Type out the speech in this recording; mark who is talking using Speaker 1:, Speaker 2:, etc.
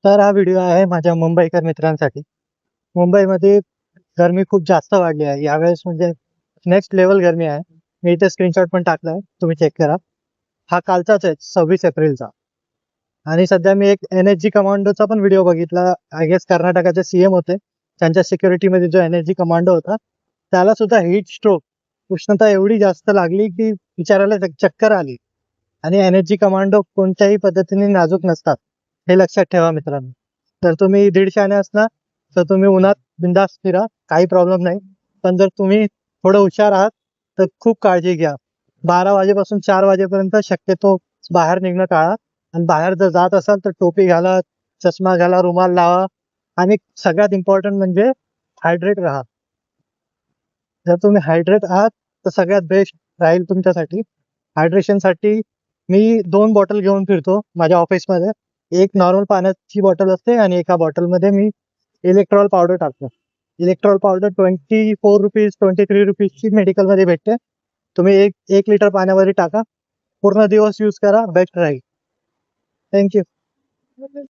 Speaker 1: तर हा व्हिडिओ आहे माझ्या मुंबईकर मित्रांसाठी. मुंबईमध्ये गरमी खूप जास्त वाढली आहे यावेळेस, म्हणजे नेक्स्ट लेवल गरमी आहे. मी इथे स्क्रीनशॉट पण टाकलाय, तुम्ही चेक करा. हा कालचाच आहे, 26 एप्रिलचा. आणि सध्या मी एक NSG कमांडोचा पण व्हिडिओ बघितला. आय गेस कर्नाटकाचे CM होते, त्यांच्या सिक्युरिटीमध्ये जो NSG कमांडो होता त्याला सुद्धा हीट स्ट्रोक, उष्णता एवढी जास्त लागली की बिचाराला चक्कर आली. आणि NSG कमांडो कोणत्याही पद्धतीने नाजूक नसतात, हे लक्षात ठेवा मित्रांनो. जर तुम्ही 150 असणार तर तुम्ही उन्हात बिंदास फिरा, काही प्रॉब्लेम नाही. पण जर तुम्ही थोडं हुशार आहात तर खूप काळजी घ्या. 12 वाजेपासून 4 वाजेपर्यंत शक्यतो बाहेर निघणं टाळा. आणि बाहेर जर जात असाल तर टोपी घाला, चष्मा घाला, रुमाल लावा. आणि सगळ्यात इम्पॉर्टंट म्हणजे हायड्रेट राहा. जर तुम्ही हायड्रेट आहात तर सगळ्यात बेस्ट राहील तुमच्यासाठी. हायड्रेशनसाठी मी 2 बॉटल घेऊन फिरतो माझ्या ऑफिसमध्ये. एक नॉर्मल पाण्याची बॉटल असते आणि एका बॉटलमध्ये मी इलेक्ट्रॉल पावडर टाकतो. इलेक्ट्रॉल पावडर 24 रुपीज 23 रुपीजची मेडिकलमध्ये भेटते. तुम्ही एक लिटर पाण्यामध्ये टाका, पूर्ण दिवस यूज करा, बेस्ट राहील. थँक्यू.